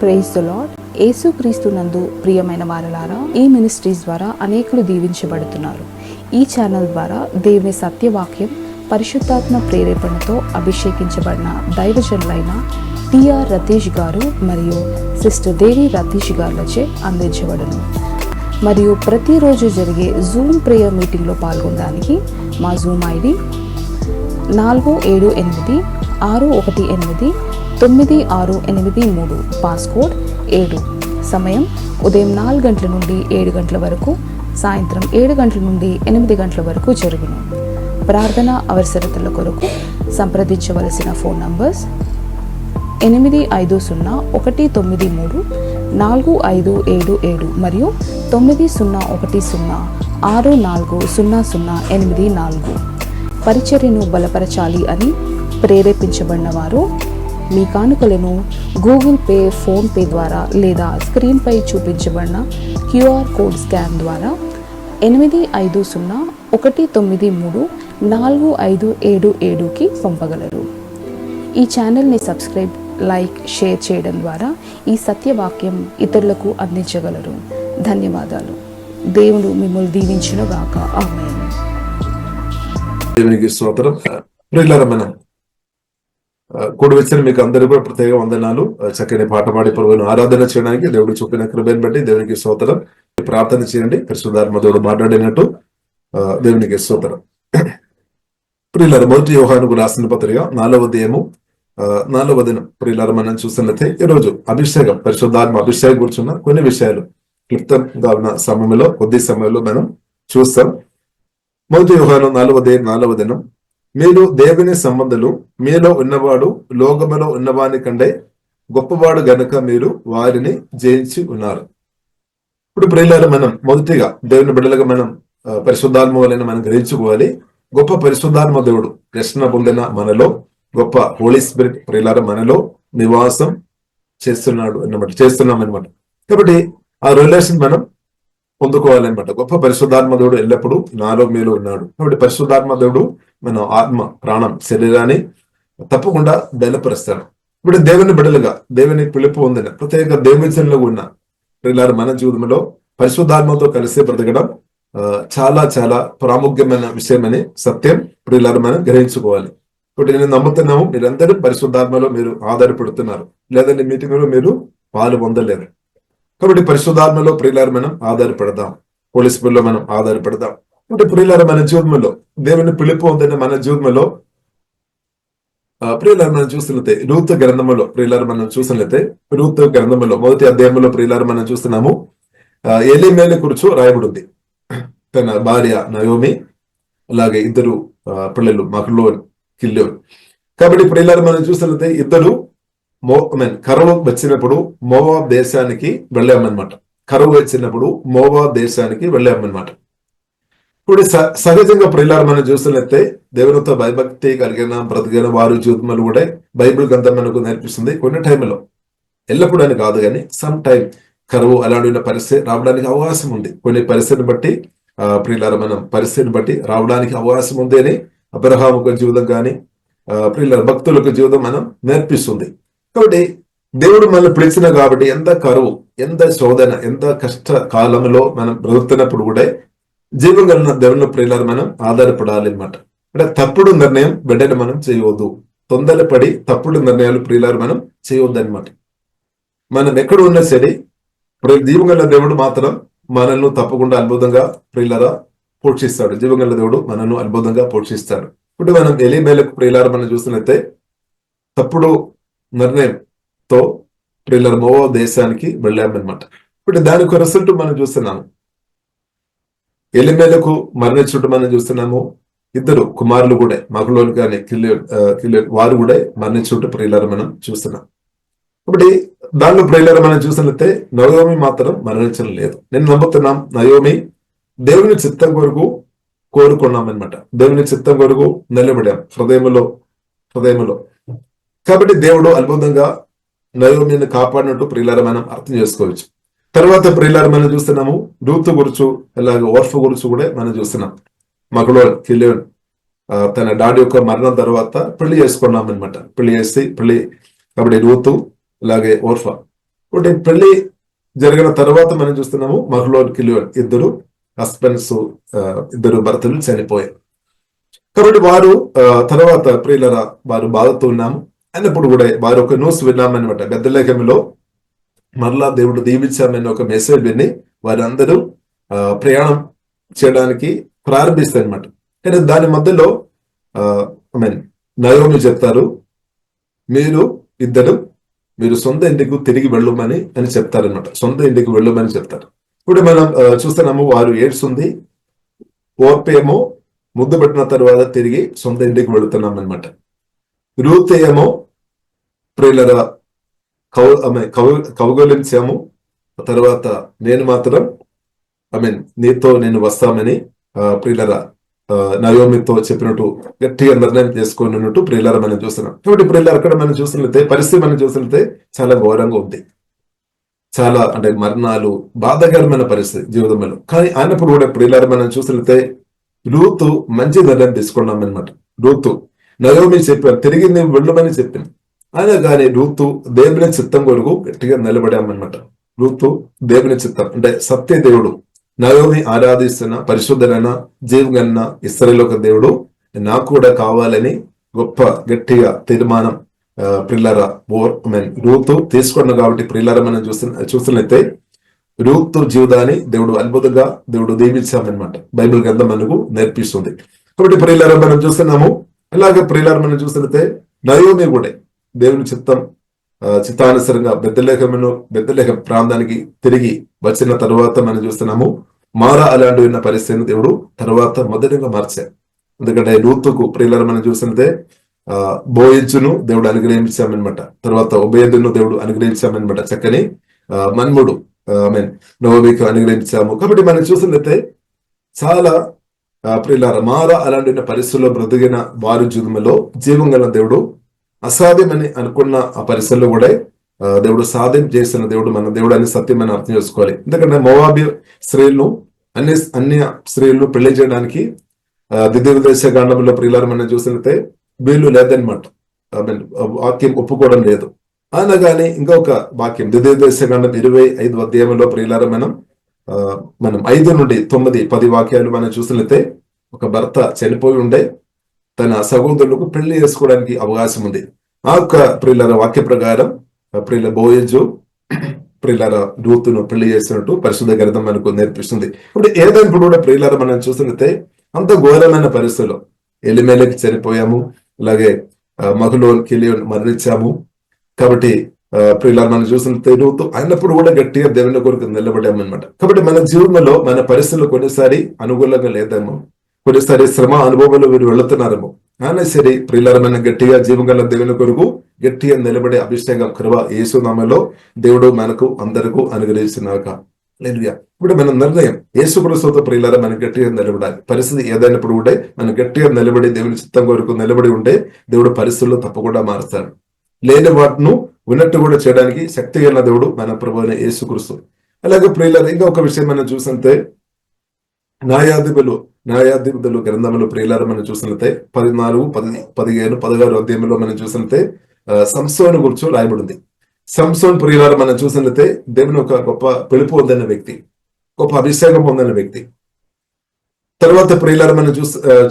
Praise the lord. యేసుక్రీస్తు నందు ప్రియమైన వారలారా, ఈ మినిస్ట్రీస్ ద్వారా అనేకులు దీవించబడుతున్నారు. ఈ ఛానల్ ద్వారా దేవుని సత్యవాక్యం పరిశుద్ధాత్మ ప్రేరేపణతో అభిషేకించబడిన దైవజనులైన టిఆర్ రతీష్ గారు మరియు సిస్టర్ దేవి రతీష్ గారులచే అందించబడును. మరియు ప్రతిరోజు జరిగే జూమ్ ప్రేయర్ మీటింగ్లో పాల్గొనడానికి మా జూమ్ ఐడి 4786189683, పాస్కోడ్ 7. సమయం ఉదయం 4 గంటల నుండి 7 గంటల వరకు, సాయంత్రం 7 గంటల నుండి 8 గంటల వరకు జరుగును. ప్రార్థన అవసరతల కొరకు సంప్రదించవలసిన ఫోన్ నంబర్స్ 8501934577 మరియు 9010640084. పరిచర్యను బలపరచాలి అని ప్రేరేపించబడిన వారు మీ కానుకలను గూగుల్ పే, ఫోన్ పే ద్వారా లేదా స్క్రీన్పై చూపించబడిన క్యూఆర్ కోడ్ స్కాన్ ద్వారా 8501934577కి పంపగలరు. ఈ ఛానల్ని సబ్స్క్రైబ్, లైక్, షేర్ చేయడం ద్వారా ఈ సత్యవాక్యం ఇతరులకు అందించగలరు. ధన్యవాదాలు. దేవుడు మిమ్మల్ని దీవించునుగాక. ఆమేన్. దేవునికి స్తోత్రం. ప్రియులారా, మనం కూడి వచ్చిన మీకు అందరికీ కూడా ప్రత్యేక వందనాలు. చక్కని పాట పాడి ప్రభువును ఆరాధన చేయడానికి దేవుడు చూపిన కృపను బట్టి దేవునికి స్తోత్రం. ప్రార్థన చేయండి. పరిశుద్ధాత్మ దేవుడు మాట్లాడినట్టు దేవునికి స్తోత్రం. ప్రియులారా, మొదటి యోహానుకు రాసిన పత్రిక 4వ అధ్యాయము 4వ దినం ప్రియులారా మనం చూస్తున్నట్లయితే ఈరోజు అభిషేకం, పరిశుద్ధాత్మ అభిషేకం కూర్చున్న కొన్ని విషయాలు క్లుప్తంగా ఉన్న సమయంలో, కొద్ది సమయంలో మనం చూస్తాం. మొదటి యోహాను 4వ అధ్యాయం 4వ దినం, మీరు దేవుని సంబంధులు, మీలో ఉన్నవాడు లోకములో ఉన్నవాని కంటే గొప్పవాడు గనుక మీరు వారిని జయించి ఉన్నారు. ఇప్పుడు ప్రియులారా, మనం మొదటిగా దేవుని బిడ్డలుగా మనం పరిశుద్ధాత్మ వలన మనం గ్రహించుకోవాలి. గొప్ప పరిశుద్ధాత్మ దేవుడు రక్షణ పొందిన మనలో, గొప్ప హోలీ స్పిరిట్ ప్రియులారా మనలో నివాసం చేస్తున్నాం అనమాట. కాబట్టి ఆ రిలేషన్ మనం పొందుకోవాలన్నమాట. గొప్ప పరిశుద్ధాత్మ దేవుడు ఎల్లప్పుడూ నాలో మీలో ఉన్నాడు. కాబట్టి పరిశుద్ధాత్మ దేవుడు మన ఆత్మ, ప్రాణం, శరీరాన్ని తప్పకుండా బలపరుస్తాడు. ఇప్పుడు దేవుని బిడ్డలుగా, దేవుని పిలుపు పొందిన ప్రత్యేక దేవునిలో ఉన్న ప్రియులారా మన జీవితంలో పరిశుద్ధాత్మతో కలిసి బ్రతకడం చాలా చాలా ప్రాముఖ్యమైన విషయమని సత్యం ప్రియులారా మనం గ్రహించుకోవాలి. ఇప్పుడు నేను నమ్ముతున్నాము, మీరందరూ పరిశుద్ధాత్మలో మీరు ఆధారపడుతున్నారు, లేదంటే మీటింగ్లో మీరు పాలు పొందలేరు. కాబట్టి పరిశుద్ధాత్మలో ప్రియులారా మనం ఆధారపడదాం, హోలీ స్పిరిట్లో మనం ఆధారపడదాం. అంటే ప్రియులారా మన జీవితంలో దేవుని పిలుపు పొందిన మన జీవితంలో ప్రియులారా మనం చూసినట్లయితే రూతు గ్రంథంలో ప్రియులారా మనం చూసినట్లయితే రూతు గ్రంథంలో మొదటి అధ్యాయంలో ప్రియులారా మనం చూస్తున్నాము, ఎలీమేలు గురించి రాయబడింది. తన భార్య నయోమి, అలాగే ఇద్దరు పిల్లలు మహ్లోన్, కిల్యోన్. కాబట్టి ప్రియులారా మనం చూసినట్లయితే ఇద్దరు కరువు వచ్చినప్పుడు మోవాబ్ దేశానికి వెళ్ళామన్నమాట. కరువు వచ్చినప్పుడు మోవాబ్ దేశానికి వెళ్ళామన్నమాట. ఇప్పుడు సహజంగా ప్రియులారా మనం చూసినట్లయితే దేవునితో భయభక్తి కలిగిన బ్రతికిన వారి జీవితంలో కూడా బైబిల్ గ్రంథం మనకు నేర్పిస్తుంది. కొన్ని టైంలో, ఎల్లప్పుడూ అని కాదు కానీ సమ్ టైం కరువు అలాంటి పరిస్థితి రావడానికి అవకాశం ఉంది. కొన్ని పరిస్థితిని బట్టి ప్రియులారా మనం పరిస్థితిని బట్టి రావడానికి అవకాశం ఉంది అని అబ్రహాము యొక్క జీవితం కానీ ప్రియులారా భక్తులకు జీవితం మనం నేర్పిస్తుంది. కాబట్టి దేవుడు మనల్ని పిలిచిన కాబట్టి ఎంత కరువు, ఎంత శోధన, ఎంత కష్ట కాలంలో మనం బ్రతుకుతున్నప్పుడు కూడా జీవం కలిగిన దేవుని ప్రియులారా మనం ఆధారపడాలి అన్నమాట. అంటే తప్పుడు నిర్ణయం వెంటనే మనం చేయవద్దు. తొందరపడి తప్పుడు నిర్ణయాలు ప్రియులారా మనం చేయవద్దు అనమాట. మనం ఎక్కడ ఉన్నా సరే జీవం కలిగిన దేవుడు మాత్రం మనల్ని తప్పకుండా అద్భుతంగా ప్రియులారా పోషిస్తాడు. జీవం కలిగిన దేవుడు మనల్ని అద్భుతంగా పోషిస్తాడు. ఇప్పుడు మనం ఎలీమేలకు ప్రియులారా మనం చూస్తున్నట్లయితే తప్పుడు నిర్ణయంతో ప్రియులారా మోవాబు దేశానికి వెళ్ళామన్నమాట. ఇప్పుడు దానికి రిజల్ట్ మనం చూస్తున్నాము. ఎలీమేలకు మరణించుట మనం చూస్తున్నాము. ఇద్దరు కుమారులు కూడా మహ్లోన్ కానీ కిల్యోన్ వారు కూడా మరణించుట ప్రియులారా మనం చూస్తున్నాం. కాబట్టి దానిలో ప్రియులారా మనం చూసినట్లయితే నయోమి మాత్రం మరణించడం లేదు. నేను నమ్ముతున్నాం నయోమి దేవుని చిత్తం కొరకు కోరుకున్నాం అనమాట. దేవుని చిత్తం కొరకు నిలబడాం హృదయంలో. కాబట్టి దేవుడు అద్భుతంగా నయోమిని కాపాడినట్టు ప్రియులారా మనం అర్థం చేసుకోవచ్చు. తర్వాత ప్రియులారా మనం చూస్తున్నాము రూతు గురించి, అలాగే ఓర్ఫ గురించి కూడా మనం చూస్తున్నాం. మహ్లోన్, కిల్యోన్ తన డాడీ యొక్క మరణం తర్వాత పెళ్లి చేసుకున్నాం అనమాట. పెళ్లి కాబట్టి రూతు అలాగే ఓర్ఫా ఒకటి పెళ్లి జరిగిన తర్వాత మనం చూస్తున్నాము మహ్లోన్ కిలియోన్ ఇద్దరు హస్బెండ్స్, ఇద్దరు భర్తలు చనిపోయారు. కాబట్టి వారు తర్వాత ప్రియులరా వారు బాధతో ఉన్నాము అన్నప్పుడు కూడా వారు ఒక న్యూస్ విన్నామన్నమాట. బెత్లెహేములో మరలా దేవుడు దీవించామని ఒక మెసేజ్ విని వారందరూ ప్రయాణం చేయడానికి ప్రారంభిస్తారు అనమాట. కానీ దాని మధ్యలో నయోమి చెప్తారు, మీరు సొంత ఇంటికి తిరిగి వెళ్ళమని చెప్తారనమాట. సొంత ఇంటికి వెళ్ళమని చెప్తారు. ఇప్పుడు మనం చూస్తున్నాము వారు ఏడ్చుంది, ఓర్పేమో ముద్దు పెట్టిన తర్వాత తిరిగి సొంత ఇంటికి వెళుతున్నాం అనమాట. రూత్ ఏమో ప్రియులరా కౌగలించాము, తర్వాత నేను మాత్రం నీతో నేను వస్తామని ప్రియులరా నయోమితో చెప్పినట్టు గట్టిగా నిర్ణయం చేసుకున్నట్టు ప్రియులరా మనం చూస్తున్నాం. కాబట్టి ప్రియులరా అక్కడ మనం చూసినట్లయితే పరిస్థితి మనం చూసినట్లయితే చాలా ఘోరంగా ఉంది. చాలా మరణాలు, బాధాకరమైన పరిస్థితి జీవితంలో. కానీ అయినప్పుడు కూడా ప్రియులరా మనం చూసినట్లయితే రూతు మంచి నిర్ణయం తీసుకున్నాం అనమాట. రూతు నయోమి చెప్పారు తిరిగి నేను వెళ్ళమని చెప్పింది. అయినా కానీ రూతు దేవుని చిత్తం కొరకు గట్టిగా నిలబడామన్నమాట. రూతు దేవుని చిత్తం సత్య దేవుడు, నయోమి ఆరాధిస్తున్న పరిశుద్ధమైన జీవగన్న ఇశ్రాయేలు దేవుడు నాకు కూడా కావాలని గొప్ప గట్టిగా తీర్మానం ప్రియులారా రూతు తీసుకున్నాం. కాబట్టి ప్రియులారా మనం చూస్తున్నట్లయితే రూతు జీవితాన్ని దేవుడు అద్భుతంగా దేవుడు దీవించామన్నమాట. బైబిల్ గ్రంథం మనకు నేర్పిస్తుంది. కాబట్టి ప్రియులారా మనం చూస్తున్నాము. అలాగే ప్రియులారా మనం చూస్తున్నట్లయితే నయోమి కూడా దేవుని చిత్తానుసరంగా బెత్లెహేము ప్రాంతానికి తిరిగి వచ్చిన తర్వాత మనం చూస్తున్నాము మారా అలాంటి ఉన్న పరిస్థితిని దేవుడు తర్వాత మొదటిగా మార్చారు. ఎందుకంటే రూతుకు ప్రియులారా మనం చూసినట్లయితే బోయజును దేవుడు అనుగ్రహించామన్నమాట. తర్వాత ఉబేదును దేవుడు అనుగ్రహించామన్నమాట. చక్కని మన్ముడు నోబికి అనుగ్రహించాము. కాబట్టి మనం చూసినట్లయితే చాలా ప్రియులారా మారా అలాంటి పరిస్థితుల్లో బ్రతికిన వారి జీవితంలో జీవం గల దేవుడు అసాధ్యమని అనుకున్న ఆ పరిస్థితుల్లో కూడా దేవుడు సాధ్యం చేసిన దేవుడు మన దేవుడు అని సత్యమని అర్థం చేసుకోవాలి. ఎందుకంటే మోవాబీ స్త్రీలను అన్ని స్త్రీలను పెళ్లి చేయడానికి ద్వితీయోపదేశ కాండంలో ప్రియులారా మనం చూసినట్లయితే వీళ్ళు లేదనమాట. వాక్యం ఒప్పుకోవడం లేదు. అయినా కానీ ఇంకొక వాక్యం ద్వితీయోపదేశ కాండం 25వ అధ్యాయంలో ప్రియులారా మనం 5 నుండి 9, 10 వాక్యాలు మనం చూసినట్లయితే ఒక భర్త చనిపోయి ఉండే తన సహోదరులకు పెళ్లి చేసుకోవడానికి అవకాశం ఉంది. ఆ యొక్క ప్రియులారా వాక్య ప్రకారం బోయజు ప్రియులారా రూతును పెళ్లి చేసినట్టు పరిశుద్ధ గ్రంథం మనకు నేర్పిస్తుంది. ఇప్పుడు ఏదైనప్పుడు కూడా ప్రియులారా మనం చూసినట్లయితే అంత ఘోరమైన పరిస్థితుల్లో ఎలిమెలకి చనిపోయాము, అలాగే మహ్లోన్ కిలియోన్ మరణించాము. కాబట్టి ప్రియులారా మనం చూసినట్లయితే రూతు అయినప్పుడు కూడా గట్టిగా దేవుని కొరకు నిలబడామన్నమాట. కాబట్టి మన జీవనంలో మన పరిస్థితులు కొన్నిసారి అనుకూలంగా లేదేమో, కొన్నిసారి శ్రమ అనుభవంలో వీరు వెళుతున్నారేమో. అయినా సరే ప్రియులారా మనం గట్టిగా జీవగల దేవుని కొరకు గట్టిగా నిలబడే అభిషేకం కృప యేసు నామములో దేవుడు మనకు అందరికీ అనుగ్రహిస్తున్నాక. ఇప్పుడు మన నిర్ణయం యేసుక్రీస్తుతో ప్రియులారా మనం గట్టిగా నిలబడాలి. పరిస్థితి ఏదైనప్పుడు కూడా మనం గట్టిగా నిలబడి దేవుని చిత్తం కొరకు నిలబడి ఉంటే దేవుడు పరిస్థితుల్లో తప్పకుండా మారుతాడు. లేని వాటిను ఉన్నట్టు కూడా చేయడానికి శక్తి గల దేవుడు మన ప్రభువైన యేసుక్రీస్తు. అలాగే ప్రియులారా ఇంకా ఒక విషయం మనం చూసితే న్యాయాధిపతులు గ్రంథంలో ప్రియులారా మనం చూసినట్లయితే 14, 15, 16 అధ్యాయంలో మనం చూసినట్లయితే సంసోను గురించి రాయబడింది. సంసోన్ ప్రియులారా మనం చూసినట్లయితే దేవుని ఒక గొప్ప పిలుపు పొందిన వ్యక్తి, గొప్ప అభిషేకం పొందిన వ్యక్తి. తర్వాత ప్రియులారా మనం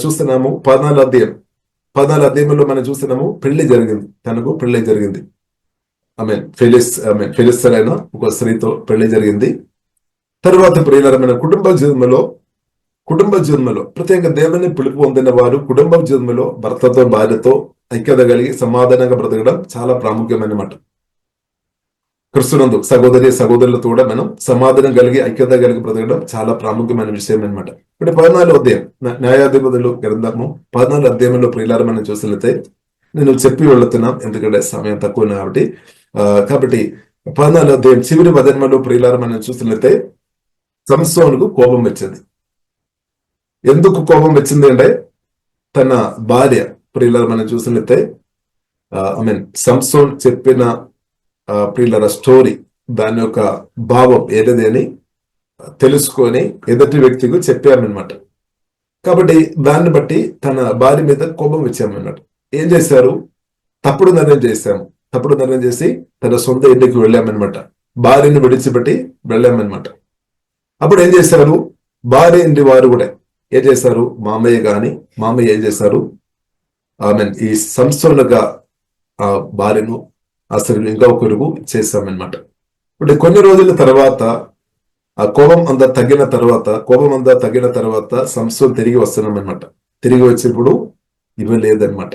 చూస్తున్నాము 14 అధ్యాయంలో మనం చూస్తున్నాము పెళ్లి జరిగింది, తనకు పెళ్లి జరిగింది. ఫిలిస్తీన్ అయిన ఒక స్త్రీతో పెళ్లి జరిగింది. తర్వాత ప్రియులారా మన కుటుంబ జీవనంలో ప్రత్యేక దేవుని పిలుపు పొందిన వారు కుటుంబ జీవనంలో భర్తతో భార్యతో ఐక్యత కలిగి సమాధానంగా బ్రతకడం చాలా ప్రాముఖ్యమైనమాట. క్రిస్తునందు సహోదరులతో కూడా మనం సమాధానం కలిగి ఐక్యత కలిగి బ్రతకడం చాలా ప్రాముఖ్యమైన విషయం అనమాట. ఇప్పుడు 14వ అధ్యాయం న్యాయాధిపతులు గ్రంథము 14వ అధ్యాయంలో ప్రియులారా మనం చూసినట్లయితే నేను చెప్పి వెళుతున్నాం ఎందుకంటే సమయం తక్కువ కాబట్టి 14వ అధ్యాయం చివరి వచనంలో ప్రియులారా మనం చూసినట్లయితే సంసోనుకు కోపం వచ్చింది. ఎందుకు కోపం వచ్చింది అంటే తన భార్య ప్రియులారా మనం చూసినట్లయితే సంసోన్ చెప్పిన ప్రియులారా స్టోరీ దాని యొక్క భావం ఏదది అని తెలుసుకొని ఎదుటి వ్యక్తికి చెప్పామన్నమాట. కాబట్టి దాన్ని బట్టి తన భార్య మీద కోపం వచ్చామన్నట్టు. ఏం చేశారు? తప్పుడు నిర్ణయం చేసి తన సొంత ఇంటికి వెళ్ళామన్నమాట. భార్యను విడిచిపెట్టి వెళ్ళామన్నమాట. అప్పుడు ఏం చేశారు, భార్య ఇంటి వారు కూడా ఏం చేశారు, మామయ్య ఏం చేశారు, ఈ సంస్థలుగా ఆ భార్యను అసలు ఇంకా ఒకరుగు చేశామన్నమాట. ఇప్పుడు కొన్ని రోజుల తర్వాత ఆ కోపం అంతా తగ్గిన తర్వాత సంస్థలు తిరిగి వస్తున్నాం అనమాట. తిరిగి వచ్చినప్పుడు ఇవ్వలేదన్నమాట,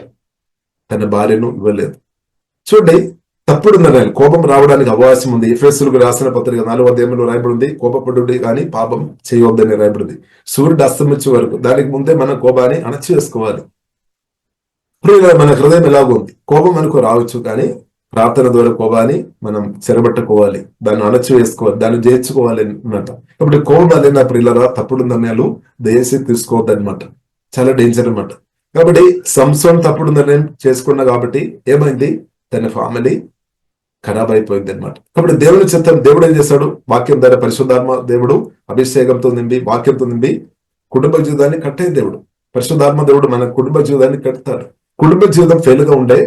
తన భార్యను ఇవ్వలేదు. చూడండి, తప్పుడు నిర్ణయాలు, కోపం రావడానికి అవకాశం ఉంది. ఎఫెసీయులకు రాసిన పత్రిక 4వ అధ్యాయంలో రాయబడింది, కోపపడుడి కానీ పాపం చేయవద్దని రాయబడింది. సూర్యుడు అస్తమించే వరకు, దానికి ముందే మన కోపాన్ని అణచివేసుకోవాలి. ఇప్పుడు మన హృదయం ఎలాగో ఉంది, కోపం మనకు రావచ్చు, కానీ ప్రార్థన ద్వారా కోపాన్ని మనం చెరబట్టుకోవాలి, దాన్ని అణచివేసుకోవాలి, దాన్ని జయించుకోవాలి అన్నమాట. ఇప్పుడు కోపం అదేనా ప్రియులరా, తప్పుడు నిర్ణయాలు దయచేసి తీసుకోవద్దు అనమాట, చాలా డేంజర్ అనమాట. కాబట్టి సంసోన్ తప్పుడు నిర్ణయం చేసుకున్నా కాబట్టి ఏమైంది, తన ఫ్యామిలీ ఖరాబ్ అయిపోయింది అనమాట. కాబట్టి దేవుని చిత్తం, దేవుడు ఏం చేశాడు, వాక్యం ద్వారా పరిశుద్ధాత్మ దేవుడు అభిషేకంతో నింపి, వాక్యంతో నింపి కుటుంబ జీవితాన్ని కట్టే దేవుడు. పరిశుద్ధాత్మ దేవుడు మన కుటుంబ జీవితాన్ని కడతాడు. కుటుంబ జీవితం ఫెయిల్గా ఉండే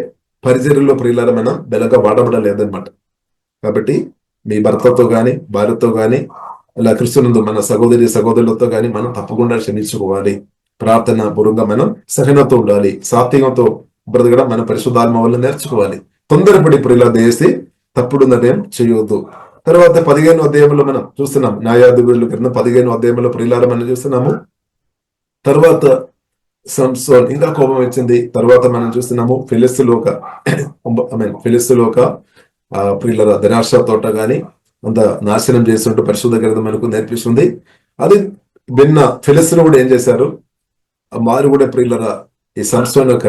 పరిచర్యలో ప్రియులారా మనం బెలగా వాడబడలేదన్నమాట. కాబట్టి మీ భర్తతో గాని, భార్యతో గాని, ఇలా క్రిస్తునందు మన సహోదరులతో గాని మనం తప్పకుండా క్షమించుకోవాలి. ప్రార్థన పూర్వంగా మనం సహనంతో ఉండాలి, సాత్వికంతో బ్రతకడం మన పరిశుద్ధాత్మ వల్ల నేర్చుకోవాలి. తొందరపడి ప్రియుల చేసి తప్పుడు నిర్ణయం చేయవద్దు. తర్వాత 15వ అధ్యాయంలో మనం చూస్తున్నాం, న్యాయాధిపతుల గ్రంథం 15వ అధ్యాయంలో ప్రియులారా మనం చూస్తున్నాము. తర్వాత సంసోన్ ఇంకా కోపం వచ్చింది. తర్వాత మనం చూస్తున్నాము ఫిలిస్తీన్లోక ప్రియుల ధనాశ తోట గాని అంత నాశనం చేస్తుంటూ పరిశుద్ధ గ్రంథం మనకు నేర్పిస్తుంది. అది భిన్న ఫిలిస్తీన్లు కూడా ఏం చేశారు, వారు కూడా ప్రియులర ఈ సంసోన్ యొక్క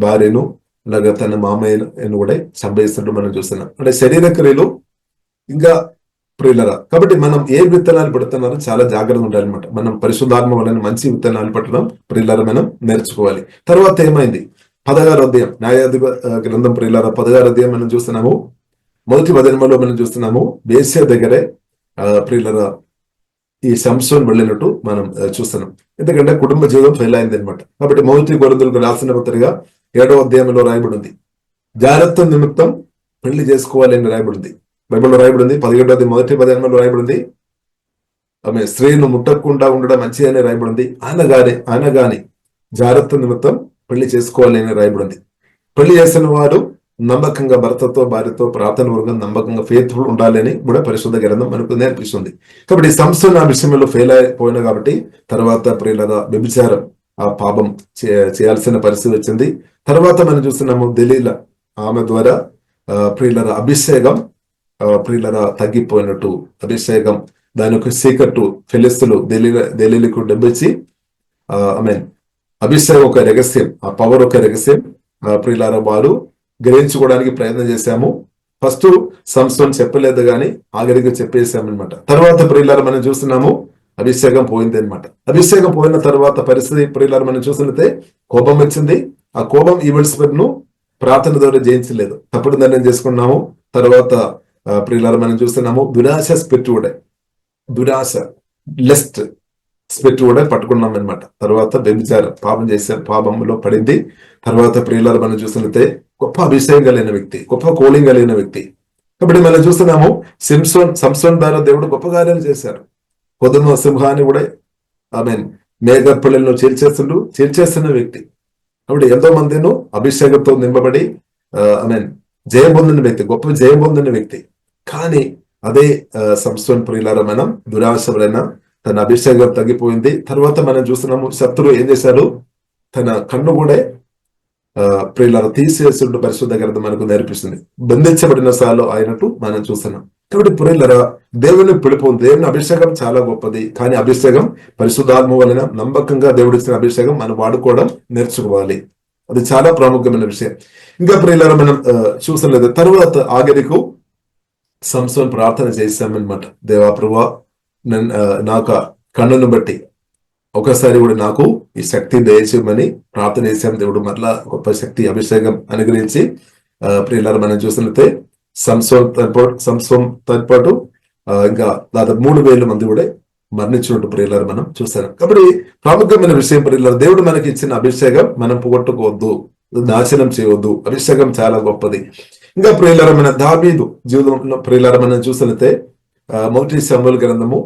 భార్యను అలాగే తన మామయ్యను కూడా చంపేస్తుంటూ మనం చూస్తున్నాం. అంటే శరీర క్రియలు ఇంకా ప్రియులరా. కాబట్టి మనం ఏ విత్తనాలు పెడుతున్నారో చాలా జాగ్రత్తగా ఉండాలన్నమాట. మనం పరిశుద్ధాత్మ వలన మంచి విత్తనాలు పెట్టడం ప్రియులరా మనం నేర్చుకోవాలి. తర్వాత ఏమైంది, 16వ అధ్యాయం న్యాయాధిప గ్రంథం ప్రియులరా 16వ అధ్యాయం మనం చూస్తున్నాము. మొదటి వచనంలో మనం చూస్తున్నాము, వేశ్య దగ్గరే ప్రియులరా ఈ సంసోన్ వెళ్ళినట్టు మనం చూస్తున్నాం. ఎందుకంటే కుటుంబ జీవితం ఫెయిల్ అయింది అనమాట. కాబట్టి మొదటి కొరింథీయులకు రాసిన పత్రిక 7వ అధ్యాయంలో రాయబడింది, జాగ్రత్త నిమిత్తం పెళ్లి చేసుకోవాలి అని రాయబడింది. బైబిల్లో రాయబడింది 17వ మొదటి వచనంలో రాయబడింది, ఆమె స్త్రీను ముట్టకుండా ఉండడం మంచి అని రాయబడింది. అనగాని జాగ్రత్త నిమిత్తం పెళ్లి చేసుకోవాలి అని రాయబడింది. పెళ్లి చేసిన వారు నమ్మకంగా భర్తతో భార్యతో ప్రార్థన వర్గం నమ్మకంగా ఫెయిత్ఫుల్ ఉండాలని కూడా పరిశుద్ధ గ్రంథం మనకు నేర్పిస్తుంది. కాబట్టి సంస్థ ఆ విషయంలో ఫెయిల్ అయిపోయినా కాబట్టి తర్వాత ప్రియులరా వ్యభిచారం ఆ పాపం చేయాల్సిన పరిస్థితి వచ్చింది. తర్వాత మనం చూస్తున్నాము దెలీలా, ఆమె ద్వారా ప్రియులరా అభిషేకం ప్రియులరా తగ్గిపోయినట్టు, అభిషేకం దాని యొక్క సీకట్టు ఫిలిస్తీన్లు దెలీలకు డబ్బిచ్చి అభిషేకం ఒక రహస్యం, ఆ పవర్ ఒక రహస్యం ప్రియులారా వారు గ్రహించుకోవడానికి ప్రయత్నం చేశాము. ఫస్ట్ సంసోన్ చెప్పలేదు కానీ ఆఖరికి చెప్పేసామన్నమాట. తర్వాత ప్రియులారా మనం చూస్తున్నాము అభిషేకం పోయింది అనమాట. అభిషేకం పోయిన తర్వాత పరిస్థితి ప్రియులారా మనం చూసినట్లయితే కోపం వచ్చింది. ఆ కోపం ఈవెల్స్ను ప్రార్థన ద్వారా జయించలేదు, తప్పుడు నిర్ణయం చేసుకున్నాము. తర్వాత ప్రియులారా మనం చూస్తున్నాము దురాశ లెస్ట్ స్పిరిట్ కూడా పట్టుకున్నాం అనమాట. తర్వాత వ్యభిచారం పాపం చేశారు, పాపంలో పడింది. తర్వాత ప్రియులారా మనం చూసినట్లయితే గొప్ప అభిషేకం కలిగిన వ్యక్తి, గొప్ప కోలింగ్ కలిగిన వ్యక్తి. కాబట్టి మనం చూస్తున్నాము సంసోన్ ద్వారా దేవుడు గొప్ప కార్యాలు చేశారు. కొదమ సింహాన్ని కూడా మేఘపిల్లలను చీల్చేస్తున్న వ్యక్తి. కాబట్టి ఎంతో మందిను అభిషేకంతో నింపబడి జయం పొందిన వ్యక్తి, గొప్ప జయం పొందిన వ్యక్తి. కానీ అదే సంసోన్ ప్రియులారా మనం దురాశ వలన తన అభిషేకం తగ్గిపోయింది. తర్వాత మనం చూస్తున్నాము శత్రువు ఏం చేశారు, తన కన్ను కూడా ప్రియులారా తీసేసుడు పరిశుద్ధ గ్రంథం మనకు నేర్పిస్తుంది. బంధించబడిన సార్లు అయినట్టు మనం చూస్తున్నాం. కాబట్టి ప్రియులారా దేవుని పిలుపు, దేవుని అభిషేకం చాలా గొప్పది. కానీ అభిషేకం పరిశుద్ధాత్మ వలన నమ్మకంగా దేవుడు ఇచ్చిన అభిషేకం మనం వాడుకోవడం నేర్చుకోవాలి. అది చాలా ప్రాముఖ్యమైన విషయం. ఇంకా ప్రియులారా మనం చూసలేదు. తర్వాత ఆఖరికు సంసోన్ ప్రార్థన చేశామన్నమాట. దేవా ప్రభువా నాకు కన్నును బట్టి ఒకసారి కూడా నాకు ఈ శక్తి దయచేయమని ప్రార్థన చేశాం. దేవుడు మరలా గొప్ప శక్తి అభిషేకం అనుగ్రహించి ప్రియులారా మనం చూసినట్లయితే సంసోన్ తోడ్పాటు ఇంకా దాదాపు 3,000 మంది కూడా మరణించినట్టు ప్రియులారా మనం చూస్తాం. కాబట్టి ప్రాముఖ్యమైన విషయం ప్రియులారా, దేవుడు మనకి ఇచ్చిన అభిషేకం మనం పోగొట్టుకోవద్దు, నాశనం చేయవద్దు. అభిషేకం చాలా గొప్పది. ఇంకా ప్రియులారా మన దావీదు జీవితంలో ప్రియులారా మనం చూసినట్లయితే మొదటి సమూయేలు గ్రంథము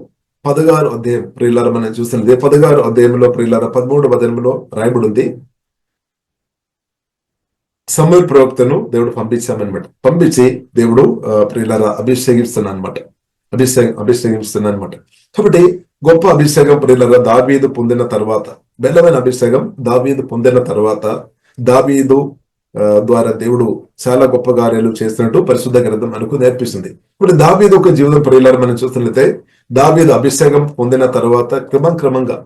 16 అధ్యాయం ప్రియులారా మనం చూసినట్లయితే 16 అధ్యాయంలో ప్రియులారా 13 వచనంలో రాయబడి ఉంది. సమూయేలు ప్రవక్తను దేవుడు పంపించామన్నమాట. పంపించి దేవుడు ప్రియులారా అభిషేకిస్తున్నా అనమాట. కాబట్టి గొప్ప అభిషేకం ప్రియులారా దావీదు పొందిన తర్వాత, బలమైన అభిషేకం దావీదు పొందిన తర్వాత, దావీదు ద్వారా దేవుడు చాలా గొప్ప కార్యాలు చేస్తున్నట్టు పరిశుద్ధ గ్రంథం మనకు నేర్పిస్తుంది. ఇప్పుడు దావీదు ఒక జీవితం ప్రియులారా మనం చూస్తున్నట్లయితే దావీదు అభిషేకం పొందిన తర్వాత క్రమంగా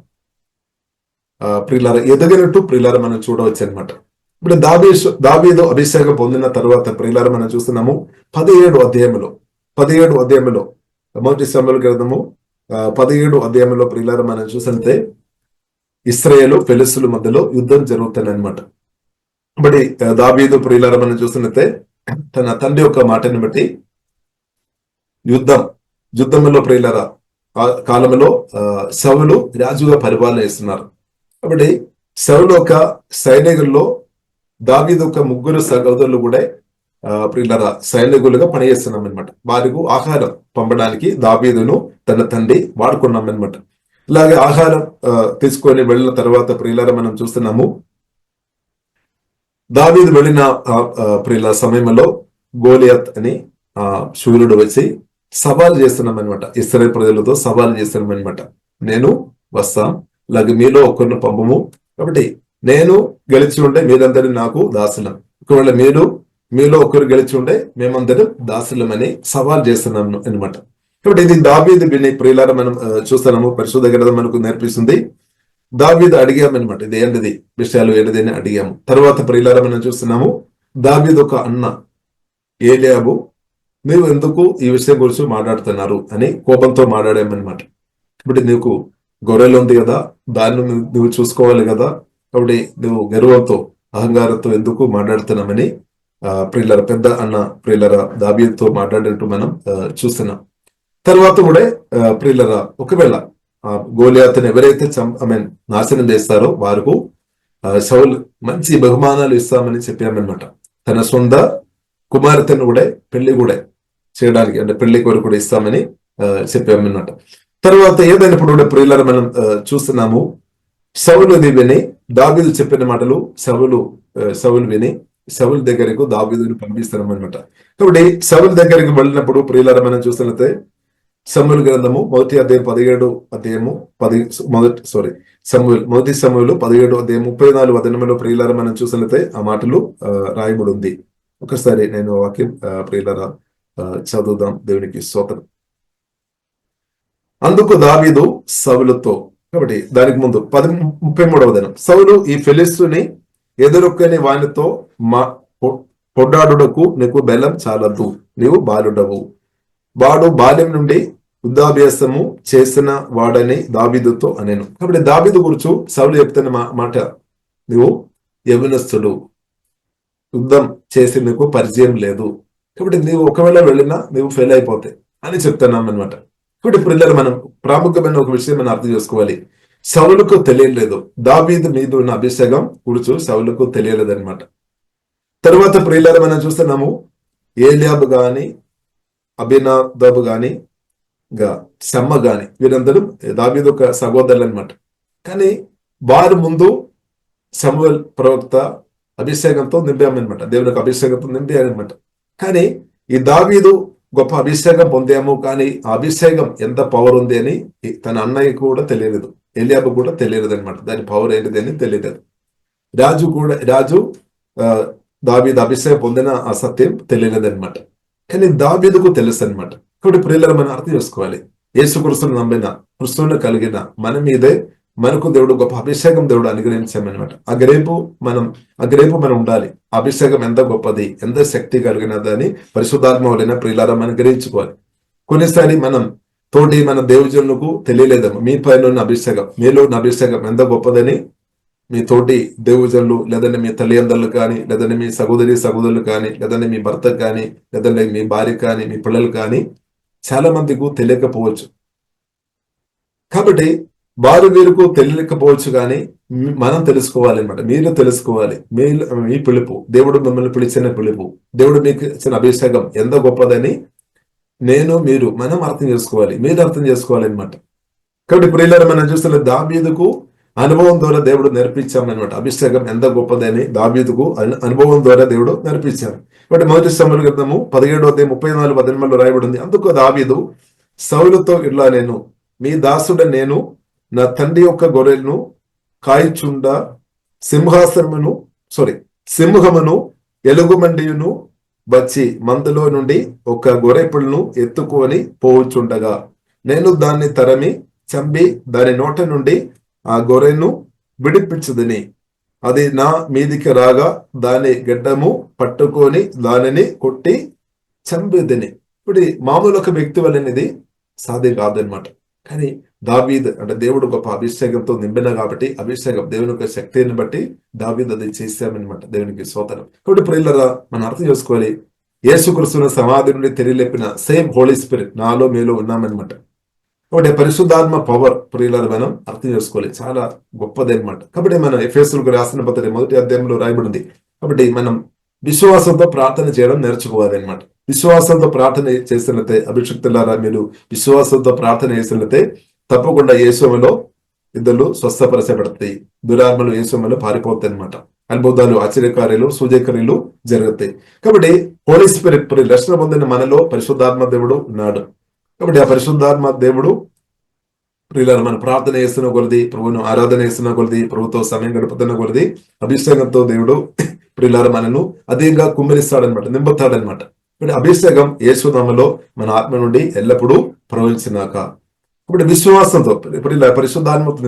ప్రియులారా ఎదగినట్టు ప్రియులారా మనం చూడవచ్చు అనమాట. ఇప్పుడు దావీదు అభిషేకం పొందిన తర్వాత ప్రియులారా మనం చూస్తున్నాము 17 అధ్యాయంలో మొదటి సమూయేలు గ్రంథము 17 అధ్యాయంలో ప్రియులారా మనం చూసినట్లయితే ఇశ్రాయేలు ఫిలిష్తీయుల మధ్యలో యుద్ధం జరుగుతుంది అనమాట. బట్టి దావీదు ప్రియులారా మనం చూసినట్లయితే తన తండ్రి యొక్క మాటని బట్టి యుద్ధంలో ప్రియులారా ఆ కాలంలో సౌలు రాజుగా పరిపాలన చేస్తున్నారు. కాబట్టి సౌలు యొక్క సైనికుల్లో దావీదు యొక్క 3 సహోదరులు కూడా ప్రియులారా సైనికులుగా పనిచేస్తున్నాం అనమాట. వారికి ఆహారం పంపడానికి దావీదును తన తండ్రి వాడుకున్నాం అనమాట. ఇలాగే ఆహారం తీసుకొని వెళ్ళిన తర్వాత ప్రియులారా మనం చూస్తున్నాము దావీదు వెళ్ళిన ప్రియుల సమయంలో గోలియత్ అని శూరుడు వచ్చి సవాల్ చేస్తున్నాం అనమాట. ఇశ్రాయేలు ప్రజలతో సవాల్ చేస్తున్నాం అనమాట. నేను వస్తాం, అలాగే మీలో ఒక్కరిని పంపము, కాబట్టి నేను గెలిచి ఉంటే మీరందరూ నాకు దాసులం, ఒకవేళ మీలో ఒకరు గెలిచి ఉంటే మేమందరం దాసులమని సవాల్ చేస్తున్నాం అనమాట. కాబట్టి ఇది దావీదు విని ప్రియులారా మనం చూస్తున్నాము. పరిశుద్ధ గ్రంథం మనకు నేర్పిస్తుంది. దావీదు అడిగామన్నమాట, ఇది ఏంటిది విషయాలు ఏంటిది అని అడిగాము. తర్వాత ప్రియులారా మనం చూస్తున్నాము దావీదు ఒక అన్న ఏలియాబు, మీరు ఎందుకు ఈ విషయం గురించి మాట్లాడుతున్నారు అని కోపంతో మాట్లాడామన్నమాట. ఇప్పుడు నీకు గొర్రెలు ఉంది కదా, దాన్ని నువ్వు చూసుకోవాలి కదా, కాబట్టి నువ్వు గర్వంతో అహంకారంతో ఎందుకు మాట్లాడుతున్నామని ప్రియులారా పెద్ద అన్న ప్రియులారా దావీదుతో మాట్లాడినట్టు మనం చూస్తున్నాం. తర్వాత కూడా ప్రియులారా ఒకవేళ గోలియాతుని ఎవరైతే నాశనం చేస్తారో వారికి సౌలు మంచి బహుమానాలు ఇస్తామని చెప్పామన్నమాట. తన సొంత కుమార్తెను కూడా పెళ్లి కూడా చేయడానికి, అంటే పెళ్లి కొరకు కూడా ఇస్తామని చెప్పామన్నమాట. తర్వాత ఏదైనప్పుడు కూడా ప్రియులారా మనం చూస్తున్నాము సౌలు విని దావీదు చెప్పిన మాటలు సౌలు విని సౌలు దగ్గరకు దావీదుని పంపిస్తున్నాం అనమాట. కాబట్టి సౌలు దగ్గరికి వెళ్ళినప్పుడు ప్రియులారా మనం చూస్తున్నట్లయితే సమూయేలు గ్రంథము మొదటి సమూయేలు 17 అధ్యాయం 34 వచనంలో ప్రియులారా మనం చూసినట్లయితే ఆ మాటలు రాయబడి ఉంది. ఒకసారి నేను వాక్యం ప్రియులారా చదువుదాం. దేవునికి స్తోత్రం. అందుకు దావీదు సౌలుతో, కాబట్టి దానికి ముందు 33వ వచనం, సౌలు ఈ ఫిలిష్తీయుని ఎదురొక్కని వానితో పొడ్డాడుటకు నీకు బలం చాలదు, నీవు బాలుడవు, వాడు బాల్యం నుండి యుద్ధాభ్యాసము చేసిన వాడని దావీదుతో అనేను. కాబట్టి దావీదు గురించి సౌలు చెప్తున్న మాట, నువ్వు యవనస్తుడు, యుద్ధం చేసి నీకు పరిచయం లేదు, కాబట్టి నీవు ఒకవేళ వెళ్ళినా నువ్వు ఫెయిల్ అయిపోతాయి అని చెప్తున్నాం అనమాట. కాబట్టి పిల్లలు మనం ప్రాముఖ్యమైన ఒక విషయం మనం అర్థం చేసుకోవాలి. సౌలుకు తెలియలేదు, దావీదు మీద ఉన్న అభిషేకం గురించి సౌలుకు తెలియలేదు అనమాట. తర్వాత ప్రియులారా మనం చూస్తున్నాము ఏలియాబు గాని అబీనాదాబు గాని ఇంకా షమ్మ గాని వీరందరూ దావీదు ఒక సహోదరులు అనమాట. కానీ వారి ముందు సమూయేలు ప్రవక్త అభిషేకంతో నింపామన్నమాట, దేవునికి అభిషేకంతో నింపారనమాట. కానీ ఈ దావీదు గొప్ప అభిషేకం పొందాము, కానీ ఆ అభిషేకం ఎంత పవర్ ఉంది అని తన అన్నయ్యకు కూడా తెలియలేదు, ఏలియాబు కూడా తెలియలేదు అనమాట. దాని పవర్ ఏంటిది అని తెలియలేదు. రాజు దావీదు అభిషేకం పొందిన ఆ సత్యం తెలియలేదన్నమాట. కానీ దావీదుకు తెలుసు అనమాట. కాబట్టి ప్రియులను మనం అర్థం చేసుకోవాలి. యేసుక్రీస్తును నమ్మిన, క్రీస్తును కలిగిన మన మీదే మనకు దేవుడు గొప్ప అభిషేకం దేవుడు అనుగ్రహించామన్నమాట. ఆ గ్రేపు మనం ఉండాలి. అభిషేకం ఎంత గొప్పది, ఎంత శక్తి కలిగినదని పరిశుద్ధాత్మ వలన ప్రియులారా మనం గ్రహించుకోవాలి. కొన్నిసారి మన దేవుజనులకు తెలియలేదమ్మా, మీ పైన ఉన్న అభిషేకం, మీలో ఉన్న అభిషేకం ఎంత గొప్పదని మీ తోటి దేవుజనులు, లేదంటే మీ తల్లిదండ్రులు కానీ, లేదంటే మీ సహోదరులు కానీ, లేదంటే మీ భర్త కానీ, లేదంటే మీ భార్య కానీ, మీ పిల్లలు కానీ చాలా మందికి తెలియకపోవచ్చు. కాబట్టి వారు వీరికి తెలియకపోవచ్చు కానీ మనం తెలుసుకోవాలన్నమాట. మీరు తెలుసుకోవాలి. మీ పిలుపు, దేవుడు మిమ్మల్ని పిలిచిన పిలుపు, దేవుడు మీకు ఇచ్చిన అభిషేకం ఎంత గొప్పదని మనం అర్థం చేసుకోవాలి. మీరు అర్థం చేసుకోవాలన్నమాట. కాబట్టి ప్రియులారా, మనం చూస్తున్న దావీదుకు అనుభవం ద్వారా దేవుడు నేర్పించామన్నమాట. అభిషేకం ఎంత గొప్పదని దావీదుకు అనుభవం ద్వారా దేవుడు నేర్పించారు. కాబట్టి మొదటి సమూయేలు గ్రంథము 17:34-18 రాయబడి ఉంది. అందుకు దావీదు సౌలుతో ఇట్లా, నేను మీ దాసుడ, నేను నా తండ్రి యొక్క గొర్రెలను కాయిచుండ సింహమును ఎలుగుమండియును వచ్చి మందులో నుండి ఒక గొర్రెపిల్లను ఎత్తుకొని పోవుచుండగా నేను దాన్ని తరమి చంపి దాని నోట నుండి ఆ గొర్రెను విడిపించదని, అది నా మీదికి రాగా దాని గడ్డము పట్టుకొని దానిని కొట్టి చంపేదని. ఇప్పుడు మామూలు ఒక వ్యక్తి వల్లనేది సాధ్యం కాదనమాట. కానీ దావీద్ అంటే దేవుడు గొప్ప అభిషేకంతో నింపిన కాబట్టి, అభిషేకం దేవుని యొక్క శక్తిని బట్టి దావీద్ అది చేశామన్నమాట. దేవునికి స్తోత్రం. కాబట్టి ప్రియులారా, మనం అర్థం చేసుకోవాలి, యేసుక్రీస్తును సమాధి నుండి తెలియలేపిన సేమ్ హోలీ స్పిరిట్ నాలో మీలో ఉన్నామన్నమాట. కాబట్టి పరిశుద్ధాత్మ పవర్ ప్రియులారా మనం అర్థం చేసుకోవాలి, చాలా గొప్పది అనమాట. కాబట్టి మనం ఎఫెసీయులకు రాసిన పత్రిక 1వ అధ్యాయంలో రాయబడింది. కాబట్టి మనం విశ్వాసంతో ప్రార్థన చేయడం నేర్చుకోవాలి అనమాట. విశ్వాసంతో ప్రార్థన చేసినట్లయితే, అభిషిక్తులారా మీరు విశ్వాసంతో ప్రార్థన చేసినట్లయితే తప్పకుండా యేసులో ఇద్దరు స్వస్థపరచబడతాయి, దురాత్మలు యేసులో పారిపోతాయి అనమాట. అద్భుతాలు, ఆశ్చర్యకార్యాలు, సూచక్రియలు జరుగుతాయి. కాబట్టి హోలీ స్పిరిట్ రక్షణ పొందిన మనలో పరిశుద్ధాత్మ దేవుడు ఉన్నాడు. కాబట్టి ఆ పరిశుద్ధాత్మ దేవుడు ప్రియులారా మనం ప్రార్థన చేస్తున్న కొలది, ప్రభువును ఆరాధన చేస్తున్న కొలది, ప్రభుతో సమయం గడుపుతున్న కొలది అభిషేకంతో దేవుడు ప్రియులారా మనను అధికంగా కుమ్మరిస్తాడనమాట, నింపుతాడనమాట. ఇప్పుడు అభిషేకం యేసునామములో మన ఆత్మ నుండి ఎల్లప్పుడూ ప్రవహించినాక, ఇప్పుడు విశ్వాసంతో ఇప్పుడు ఇలా పరిశుద్ధాత్మతో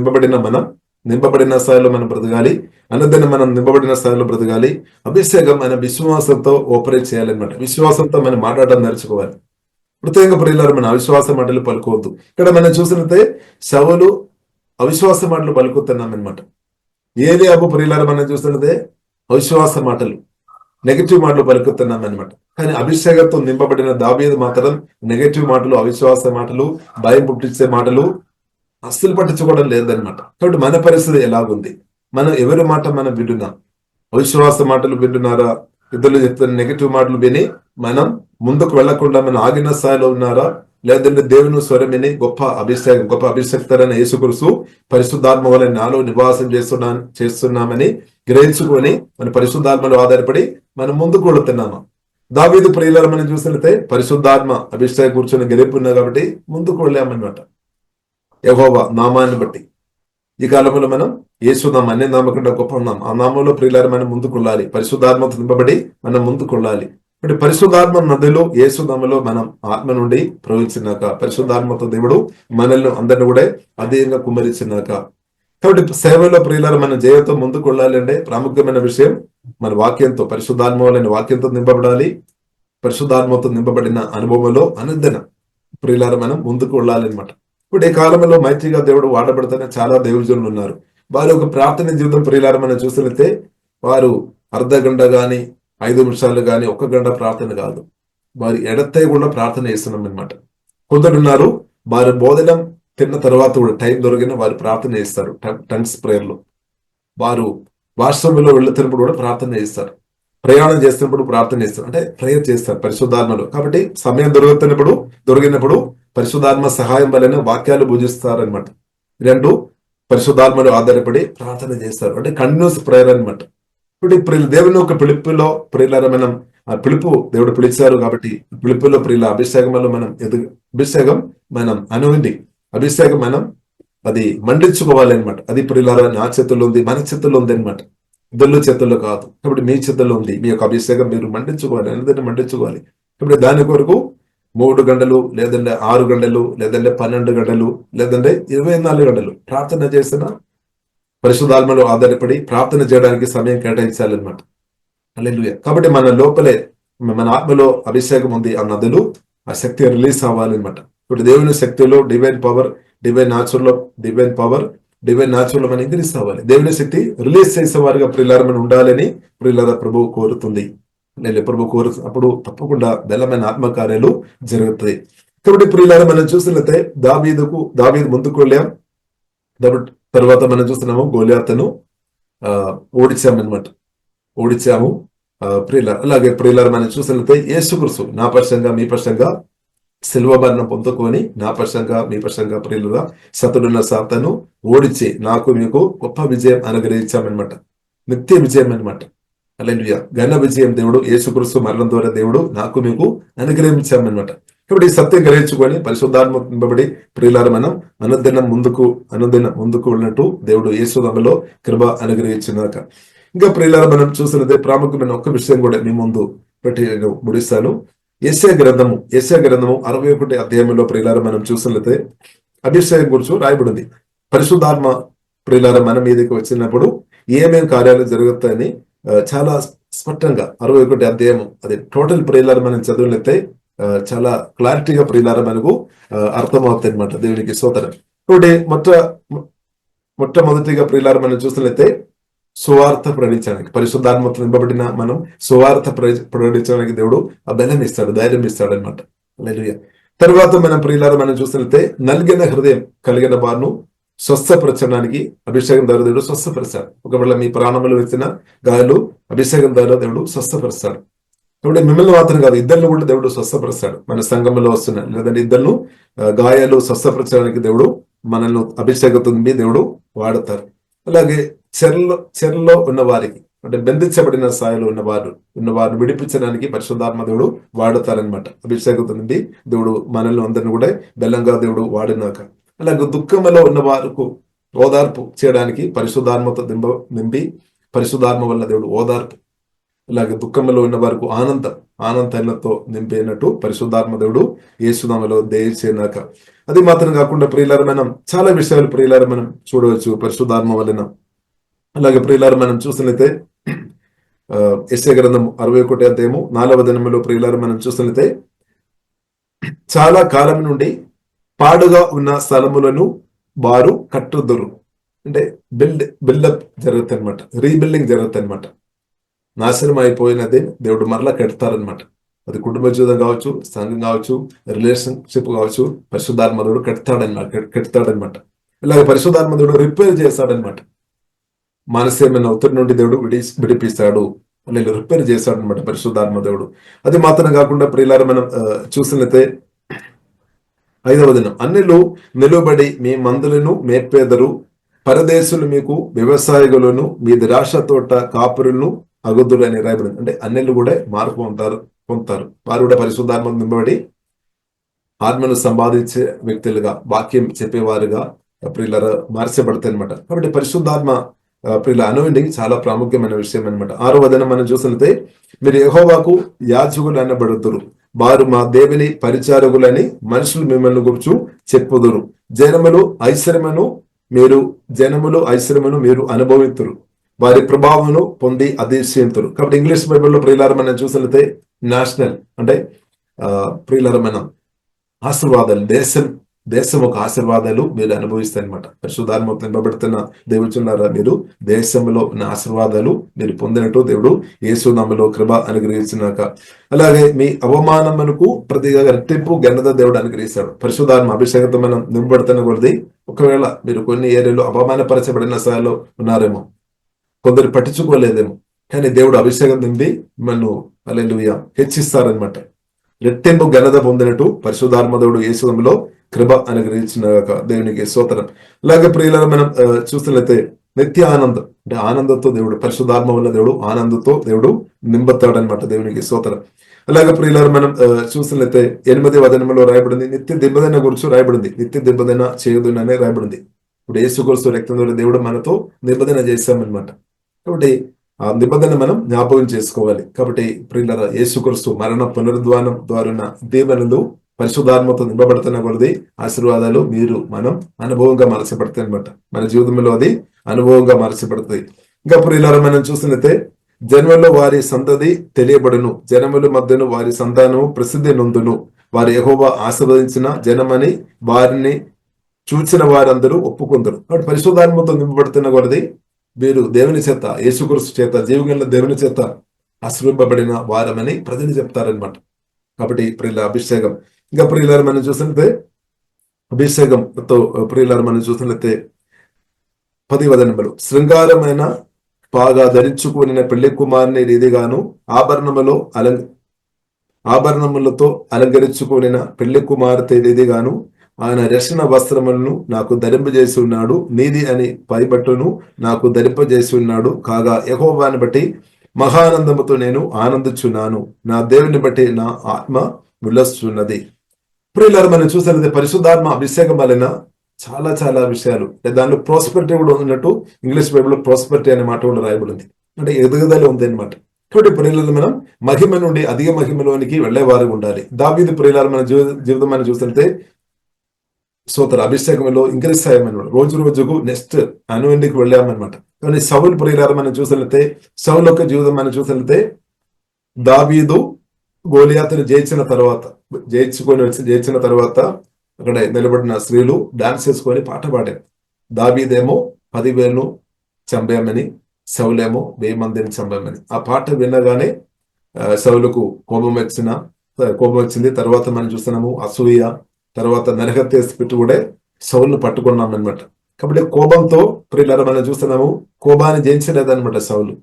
నింపబడిన స్థాయిలో మనం బ్రతకాలి. అన్నదాన్ని మనం నింపబడిన స్థాయిలో బ్రతకాలి. అభిషేకం మన విశ్వాసంతో ఆపరేట్ చేయాలన్నమాట. విశ్వాసంతో మనం మాట్లాడడం నేర్చుకోవాలి. ప్రత్యేకంగా ప్రియులారా మన అవిశ్వాస మాటలు పలుకోవద్దు. ఇక్కడ మనం చూసినట్లయితే సౌలు అవిశ్వాస మాటలు పలుకుతున్నాం అనమాట. ఏలీయాబు ప్రియులారా మనం చూసినట్లయితే అవిశ్వాస మాటలు, నెగటివ్ మాటలు పలుకుతున్నాం అనమాట. కానీ అభిషేకంతో నింపబడిన దావీదు మాత్రం నెగటివ్ మాటలు, అవిశ్వాస మాటలు, భయం పుట్టించే మాటలు అస్సలు పట్టించుకోవడం లేదనమాట. కాబట్టి మన పరిస్థితి ఎలాగుంది? మనం ఎవరి మాట మనం వింటున్నాం? అవిశ్వాస మాటలు వింటున్నారా? ఇద్దరు చెప్తున్న నెగటివ్ మాటలు విని మనం ముందుకు వెళ్లకుండా మనం ఆగిన స్థాయిలో ఉన్నారా? లేదంటే దేవుని స్వరం విని గొప్ప అభిషేక్తరైన యేసుక్రీస్తు పరిశుద్ధాత్మ వల్ల నాలో నివాసం చేస్తున్నామని గ్రహించుకొని మన పరిశుద్ధాత్మలో ఆధారపడి మనం ముందుకు వెళుతున్నామా? దావీదు ప్రియులారా మనం చూసినట్లయితే పరిశుద్ధాత్మ అభిషేకం కూర్చొని గెలుపున్నా కాబట్టి ముందుకు వెళ్ళామన్నమాట. యెహోవా నామాన్ని బట్టి ఈ కాలంలో మనం యేసునామం అనే నామకుండా గొప్ప ఉన్నాం. ఆ నామంలో ప్రియులారా మనం ముందుకు వెళ్ళాలి. పరిశుద్ధాత్మతో నింపబడి మనం ముందుకు వెళ్ళాలి. అంటే పరిశుద్ధాత్మ నదిలో యేసునామములో మనం ఆత్మ నుండి ప్రవహించినాక, పరిశుద్ధాత్మతో దేవుడు మనల్ని అందరిని కూడా అధికంగా కుమ్మరించినాక, కాబట్టి సేవలో ప్రియులారా మనం జయంతో ముందుకు వెళ్ళాలి. అంటే ప్రాముఖ్యమైన విషయం మన వాక్యంతో, పరిశుద్ధాత్మ వలన వాక్యంతో నింపబడాలి. పరిశుద్ధాత్మతో నింపబడిన అనుభవంలో అనుదిన ప్రియులారా మనం ముందుకు వెళ్ళాలి అనమాట. ఇప్పుడు ఈ కాలంలో మైత్రిగా దేవుడు వాడబడుతున్న చాలా దేవుజనులు ఉన్నారు. వారు ఒక ప్రార్థన జీవితం ప్రియులారా మనం చూసినట్లయితే వారు అర్ధ గంట గాని 5 నిమిషాలు గాని 1 గంట ప్రార్థన కాదు, వారు ఎడతెగకుండా కూడా ప్రార్థన చేస్తున్నాం అనమాట. కొందరున్నారు వారు భోజనం తిన్న తర్వాత కూడా టైం దొరికిన వారు ప్రార్థన చేస్తారు. టంగ్స్ ప్రేయర్లు, వారు వాష్రూమ్లో వెళ్తున్నప్పుడు కూడా ప్రార్థన చేస్తారు, ప్రయాణం చేస్తున్నప్పుడు ప్రార్థన చేస్తారు, అంటే ప్రేయర్ చేస్తారు పరిశుద్ధాత్మలో. కాబట్టి సమయం దొరికినప్పుడు పరిశుద్ధాత్మ సహాయం వలన వాక్యాలు భుజిస్తారనమాట. 2 పరిశుద్ధాత్మలో ఆధారపడి ప్రార్థన చేస్తారు, అంటే కంటిన్యూస్ ప్రేయర్ అనమాట. ఇప్పుడు దేవుని ఒక పిలుపులో ప్రియులారా మనం ఆ పిలుపు దేవుడు పిలిచారు కాబట్టి పిలుపులో ప్రియుల అభిషేకంలో మనం అభిషేకం మనం అనుంది, అభిషేకం మనం అది మండించుకోవాలి అనమాట. అది ప్రియులారా నా చేతుల్లో ఉంది, మన చేతుల్లో ఉంది అనమాట, ఇద్దరు చేతుల్లో కాదు. కాబట్టి మీ చేతుల్లో ఉంది. మీ యొక్క అభిషేకం మీరు మండించుకోవాలి, అందరినీ మండించుకోవాలి. ఇప్పుడు దాని కొరకు 3 గంటలు లేదంటే 6 గంటలు లేదంటే 12 గంటలు లేదంటే 24 గంటలు ప్రార్థన చేసిన పరిశుద్ధాత్మలో ఆధారపడి ప్రార్థన చేయడానికి సమయం కేటాయించాలన్నమాట. హల్లెలూయా. కాబట్టి మన లోపలే మన ఆత్మలో అభిషేకం ఉంది, ఆ నదులు ఆ శక్తి రిలీజ్ అవ్వాలన్నమాట. ఇప్పుడు దేవుని శక్తిలో డివైన్ పవర్, డివైన్ న్యాచురల్ మనం ఇంక్రీస్ అవ్వాలి. దేవుని శక్తి రిలీజ్ చేసేవారుగా ప్రియులారా మనం ఉండాలని ప్రియులారా ప్రభువు కోరుతుంది. అప్పుడు తప్పకుండా బలమైన ఆత్మకార్యాలు జరుగుతాయి. కాబట్టి ప్రియులారా మనం చూసినట్లయితే దావీదు ముందుకు వెళ్ళాం. తర్వాత మనం చూస్తున్నాము గోలియాతును ఓడించామన్నమాట. ఓడించాము. ప్రియులారా, అలాగే ప్రియులారా మనం చూసినట్లయితే యేసుక్రీస్తు నా పక్షంగా మీ పక్షంగా శిల్వ మరణం పొందుకొని నా పక్షంగా మీ పక్షంగా ప్రియులుగా శత్రుడున్న సాతాను ఓడించి నాకు మీకు గొప్ప విజయం అనుగ్రహించామన్నమాట. నిత్య విజయం అన్నమాట. హల్లెలూయా. ఘన విజయం దేవుడు యేసుక్రీస్తు మరణం ద్వారా దేవుడు నాకు మీకు అనుగ్రహించామన్నమాట. కాబట్టి ఈ సత్యం గ్రహించుకొని పరిశుద్ధాత్మ నింపబడి ప్రియులారా మనం అనుదినం ముందుకు వెళ్ళినట్టు దేవుడు యేసునామములో కృప అనుగ్రహించుగాక. ఇంకా ప్రియులారా మనం చూసినదే ప్రాముఖ్యమైన ఒక్క విషయం కూడా మీ ముందు పెట్టి ముడిస్తాను. యెషయా గ్రంథము 61 అధ్యాయంలో ప్రియులారా మనం చూసినట్లయితే అభిషేకం గురించి రాయబడింది. పరిశుద్ధాత్మ ప్రియులారా మన మీదకి వచ్చినప్పుడు ఏమేం కార్యాలు జరుగుతాయని చాలా స్పష్టంగా 61 అధ్యాయం అది టోటల్ ప్రియులారా మనం చదువులైతే చాలా క్లారిటీగా ప్రియులారా మనకు అర్థమవుతాయి అనమాట. దేవునికి స్తోత్రం. కాబట్టి మొట్టమొదటిగా ప్రియులారా మనం చూసినట్లయితే సువార్త ప్రకటించడానికి పరిశుద్ధాత్మతో నింపబడిన మనం సువార్త ప్రకటించడానికి దేవుడు ఆ బలం ఇస్తాడు, ధైర్యం ఇస్తాడు అనమాట. హల్లెలూయా. తర్వాత మనం ప్రియులారా మనం చూసినట్లయితే నలిగిన హృదయం కలిగిన వారిను స్వస్థపరచడానికి అభిషేకం ద్వారా దేవుడు స్వస్థపరుస్తాడు. ఒకవేళ మీ ప్రాణములు వచ్చిన గాయాలు అభిషేకం ద్వారా దేవుడు స్వస్థపరుస్తాడు. కాబట్టి మిమ్మల్ని మాత్రం కాదు, ఇద్దరిని కూడా దేవుడు స్వస్థపరుస్తాడు. మన సంఘంలో వస్తున్న లేదంటే ఇద్దరు గాయాలు స్వస్థపరచడానికి దేవుడు మనల్ని అభిషేకంతో దేవుడు వాడతారు. అలాగే చెరలో ఉన్న వారికి అంటే బంధించబడిన స్థాయిలో ఉన్నవారు విడిపించడానికి పరిశుద్ధాత్మ దేవుడు వాడతారనమాట. అభిషేకంతో దేవుడు మనల్ని అందరిని కూడా బలంగా దేవుడు వాడినాక, అలాగే దుఃఖంలో ఉన్న వారికి ఓదార్పు చేయడానికి పరిశుద్ధాత్మతో నింపి పరిశుద్ధాత్మ వల్ల దేవుడు ఓదార్పు, అలాగే దుఃఖంలో ఉన్న వారికి ఆనందంతో నింపేనట్టు పరిశుద్ధాత్మ దేవుడు యేసునామములో దయచేయనాక. అది మాత్రం కాకుండా ప్రియులారా మనం చాలా విషయాలు ప్రియులారా మనం చూడవచ్చు పరిశుద్ధాత్మ వలన. అలాగే ప్రియులారా మనం చూసినట్లయితే యెషయా గ్రంథం 61 అధ్యాయము 4వ వచనములో ప్రియులారా మనం చూసినట్లయితే చాలా కాలం నుండి పాడుగా ఉన్న స్థలములను వారు కట్టుదురు. అంటే బిల్డప్ జరుగుతుంది అనమాట, రీబిల్డింగ్ జరుగుతుంది అనమాట. నాశనం అయిపోయినది దేవుడు మరలా కడతారనమాట. అది కుటుంబ జీవితం కావచ్చు, సంఘం కావచ్చు, రిలేషన్షిప్ కావచ్చు, పరిశుద్ధాత్మ దేవుడు కడతాడనమాట. ఇలాగ పరిశుద్ధాత్మ దేవుడు రిపేర్ చేస్తాడనమాట. మానసికమైన ఒత్తిడి నుండి దేవుడు విడిపిస్తాడు, లేదా రిపేర్ చేస్తాడు అనమాట పరిశుద్ధాత్మ దేవుడు. అది మాత్రం కాకుండా ప్రియులారా మనం చూసినట్లయితే 5వ దినం అన్యులు నిలువబడి మీ మందులను మేపేదరు, పరదేశులు మీకు వ్యవసాయకులను మీ ద్రాక్ష తోట కాపురులను అగుద్దులు అని రాయబడింది. అంటే అన్యులు కూడా మార్పు పొందుతారు. వారు కూడా పరిశుద్ధాత్మ నింపబడి ఆత్మను సంపాదించే వ్యక్తులుగా, వాక్యం చెప్పేవారుగా ప్రియులారా మార్చబడతాయి అనమాట. కాబట్టి పరిశుద్ధాత్మ ప్రియుల అనువిండింగ్ చాలా ప్రాముఖ్యమైన విషయం అనమాట. 6వ వచనం మనం చూసినట్లయితే మీరు యెహోవాకు యాజకులు అనబడుదురు, వారు మా దేవుని పరిచారకులని మనుషులు మిమ్మల్ని గురించి చెప్పుదురు. జనములు ఐశ్వర్యమును మీరు అనుభవితురు, వారి ప్రభావమును పొంది అతిశయింతురు. కాబట్టి ఇంగ్లీష్ బైబిల్లో ప్రియులారా మనం చూసినట్లయితే నేషనల్ అంటే ప్రియులారా మనం ఆశీర్వాదాలు దేశం ఒక ఆశీర్వాదాలు మీరు అనుభవిస్తాయి అనమాట. పరిశుద్ధాత్మ నింపబడుతున్న దేవుచున్నారా, మీరు దేశంలో ఉన్న ఆశీర్వాదాలు మీరు పొందినట్టు దేవుడు యేసునామములో కృప అనుగ్రహించినాక. అలాగే మీ అవమానమునకు ప్రతిగా రెట్టింపు ఘనత దేవుడు అనుగ్రహిస్తాడు. పరిశుద్ధాత్మ అభిషేకంతో మనం నింపబడుతున్న కొలది ఒకవేళ మీరు కొన్ని ఏరియాలో అవమానపరచబడిన స్థాయిలో ఉన్నారేమో, కొందరు పట్టించుకోలేదేమో, కానీ దేవుడు అభిషేకం నింపి మిమ్మల్ని హల్లెలూయా హెచ్చిస్తారనమాట. రెట్టింపు ఘనత పొందినట్టు పరిశుద్ధాత్మ దేవుడు యేసునామములో కృప అనుగ్రహించిన దేవునికి స్తోత్రం. అలాగే ప్రియులారా మనం చూసినట్లయితే నిత్య ఆనందం అంటే ఆనందంతో దేవుడు పరిశుద్ధాత్మ వల్ల దేవుడు ఆనందంతో దేవుడు నింపుతాడనమాట. దేవునికి స్తోత్రం. అలాగే ప్రియులారా మనం చూసినట్లయితే 8వ వచనంలో రాయబడింది నిత్య దిబ్బదన గురించి రాయబడింది. నిత్య దిబ్బదన చేయదుననే రాయబడింది. ఇప్పుడు యేసుక్రీస్తు రక్తం ద్వారా దేవుడు మనతో నిబంధన చేశామన్నమాట. కాబట్టి ఆ నిబంధన మనం జ్ఞాపకం చేసుకోవాలి. కాబట్టి ప్రియులారా యేసుక్రీస్తు మరణ పునరుద్ధానం ద్వారా దీవెనలు పరిశుద్ధాత్మతో నింపబడుతున్న కొలది ఆశీర్వాదాలు మనం అనుభవంగా మార్చబడతాయి అనమాట. మన జీవితంలో అది అనుభవంగా మార్చబడుతుంది. ఇంకా ప్రియులారా మనం చూసినట్లయితే జన్మలో వారి సంతతి తెలియబడును, జనముల మధ్యను వారి సంతానము ప్రసిద్ధి నొందును, వారు యెహోవా ఆశీర్వదించిన జనమని వారిని చూచిన వారందరూ ఒప్పుకుందరు. కాబట్టి పరిశుద్ధాత్మతో నింపబడుతున్న కొలది వీరు దేవుని చేత యేసుక్రీస్తు చేత జీవగల దేవుని చేత ఆశీర్వదింపబడిన వారమని ప్రజలు చెప్తారనమాట. కాబట్టి ప్రియుల అభిషేకం. ఇంకా ప్రియులారా మనం చూసినట్లయితే అభిషేకంతో ప్రియులారా మనం చూసినట్లయితే 10 వచనములు, శృంగారమైన బాగా ధరించుకుని పెళ్లి కుమారుని రీతిగాను ఆభరణములతో అలంకరించుకుని పెళ్లి కుమార్తె రీతిగాను ఆయన రక్షణ వస్త్రములను నాకు ధరింపజేసి ఉన్నాడు. నీతి అని పైబట్టును నాకు ధరింపజేసి ఉన్నాడు. కాగా యెహోవాను బట్టి మహానందముతో నేను ఆనందించున్నాను. నా దేవుని బట్టి నా ఆత్మ ఉల్లసిస్తున్నది. ప్రియులారా, మనం చూసినది పరిశుద్ధాత్మ అభిషేకం వలన చాలా చాలా విషయాలు, దానిలో ప్రాస్పెరిటీ కూడా ఉన్నట్టు ఇంగ్లీష్ బైబిల్లో ప్రాస్పెరిటీ అనే మాట కూడా రాయబడింది. అంటే ఎదుగుదల ఉంది అనమాట. కాబట్టి ప్రియులను మనం మహిమ నుండి అధిక మహిమలోనికి వెళ్లేవారు ఉండాలి. దావీదు ప్రియులారా మన జీవితం మనం చూస్తుంటే అభిషేకంలో ఇంక్రీజ్ అయ్యామన్నమాట. రోజు రోజుకు నెక్స్ట్ అనువండికి వెళ్ళామన్నమాట. కానీ సౌలు ప్రియులారా మనం చూసినట్లయితే, సౌలు యొక్క జీవితం మనం చూసినట్లయితే, దావీదు గోలియాతును జయించిన తర్వాత అక్కడ నిలబడిన స్త్రీలు డాన్స్ చేసుకొని పాట పాడారు. దావీదేమో 10,000 చంపామని, సౌలేమో 1000 మందిని చంపామని. ఆ పాట వినగానే సౌలుకు కోపం వచ్చింది. తర్వాత మనం చూస్తున్నాము అసూయ, తర్వాత నరహత్య పెట్టి కూడా సౌలును పట్టుకున్నాం అనమాట. కాబట్టి కోపంతో ప్రియులారా మనం చూస్తున్నాము, కోపాన్ని జయించలేదన్నమాట సౌలు.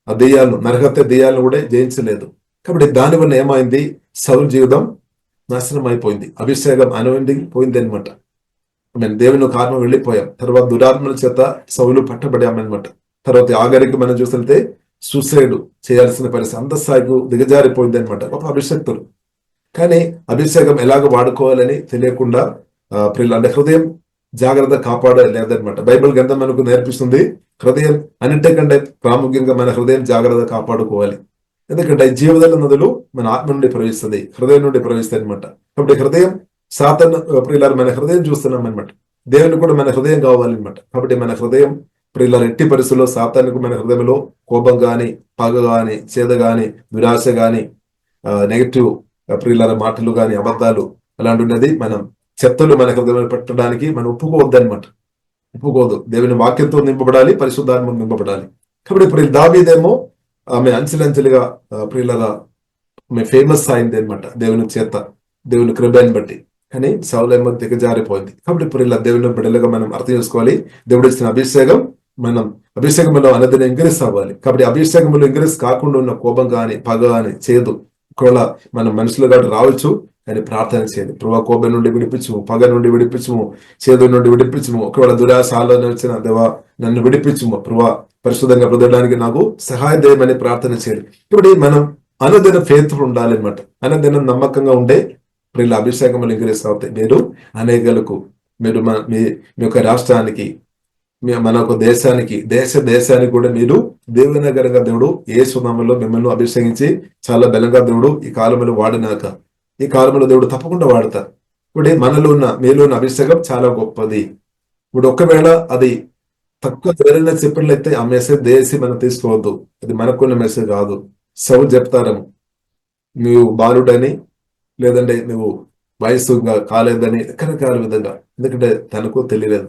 ఆ దెయ్యాలను, నరహత్య దెయ్యాలను కూడా జయించలేదు. కాబట్టి దానివల్ల ఏమైంది, సౌలు జీవితం నాశనం అయిపోయింది. అభిషేకం అనువండి పోయింది అనమాట. మేము దేవుని కారణం వెళ్ళిపోయాం. తర్వాత దురాత్మల చేత సౌలు పట్టబడామన్నమాట. తర్వాత ఆఖరికి మనం చూస్తుంటే సూసైడ్ చేయాల్సిన పరిస్థితి, అంత స్థాయికి దిగజారిపోయింది అనమాట. ఒక అభిషక్తులు కానీ అభిషేకం ఎలాగ వాడుకోవాలని తెలియకుండా అంటే హృదయం జాగ్రత్త కాపాడలేదనమాట. బైబిల్ గ్రంథం మనకు నేర్పిస్తుంది, హృదయం అన్నిటికంటే ప్రాముఖ్యంగా మన హృదయం జాగ్రత్త కాపాడుకోవాలి. ఎందుకంటే జీవజల నదులు మన ఆత్మ నుండి ప్రవహిస్తుంది, హృదయం నుండి ప్రవహిస్తాయి అనమాట. కాబట్టి హృదయం సాతాను ప్రియులారు మన హృదయం చూస్తున్నాం అనమాట. దేవుని కూడా మన హృదయం కావాలన్నమాట. కాబట్టి మన హృదయం ప్రియులారు ఎట్టి పరిస్థితుల్లో సాతానుకు మన హృదయంలో కోపం గాని, పగ గాని, చేద గాని, నిరాశ గాని, నెగిటివ్ ప్రియులార మాటలు గాని, అబద్ధాలు అలాంటి ఉన్నది మనం చెత్తలు మన హృదయంలో పెట్టడానికి మనం ఒప్పుకోవద్దనమాట. ఒప్పుకోదు. దేవుని వాక్యంతో నింపబడాలి, పరిశుద్ధాత్మ నింపబడాలి. కాబట్టి ఇప్పుడు దావీదేమో ఆమె అంచెలంచెలుగా ప్రియులగా ఆమె ఫేమస్ అయింది అనమాట దేవుని చేత, దేవుని కృపని బట్టి. కానీ సౌలేమో దిగజారిపోయింది. కాబట్టి ఇప్పుడు ఇలా దేవుని బిడ్డలుగా మనం అర్థం చేసుకోవాలి, దేవుడు ఇచ్చిన అభిషేకం మనం అభిషేకంలో అన్నదిని ఎంకరేజ్ అవ్వాలి. కాబట్టి అభిషేకంలో ఎంకరేజ్ కాకుండా ఉన్న కోపం కానీ, పగ కానీ, చేదు ఒకవేళ మన మనసులో రావచ్చు, కానీ ప్రార్థన చేయండి. ప్రభా, కోపం నుండి విడిపించము, పగ నుండి విడిపించము, చేదు నుండి విడిపించము. ఒకవేళ దురాశ ఆలోచన వచ్చిన దేవా నన్ను విడిపించము, ప్రభా పరిశుద్ధంగా బ్రతకడానికి నాకు సహాయం చేయమని ప్రార్థన చేయాలి. ఇప్పుడు మనం అనుదిన ఫెయిత్ ఉండాలి అనమాట. అనుదినం నమ్మకంగా ఉండే ప్రియుల అభిషేకములు ఎంకరేజ్ అవుతాయి. మీరు అనేకలకు, మీరు మీ యొక్క రాష్ట్రానికి, మన ఒక దేశానికి, దేశానికి కూడా మీరు దేవునగరంగా దేవుడు యేసు నామములో మిమ్మల్ని అభిషేకించి చాలా బలంగా దేవుడు ఈ కాలంలో వాడినాక, ఈ కాలంలో దేవుడు తప్పకుండా వాడతారు. ఇప్పుడు మనలో ఉన్న, మీలో ఉన్న అభిషేకం చాలా గొప్పది. ఇప్పుడు ఒకవేళ అది తక్కువ ఎవరైనా చెప్పినట్లయితే ఆ మెసేజ్ దేసి మనం తీసుకోవద్దు. అది మనకున్న మెసేజ్ కాదు. సౌలు చెప్తారము, నువ్వు బాలుడని, లేదంటే నువ్వు వయస్సు కాలేదని, రకరకాల విధంగా. ఎందుకంటే తనకు తెలియలేదు.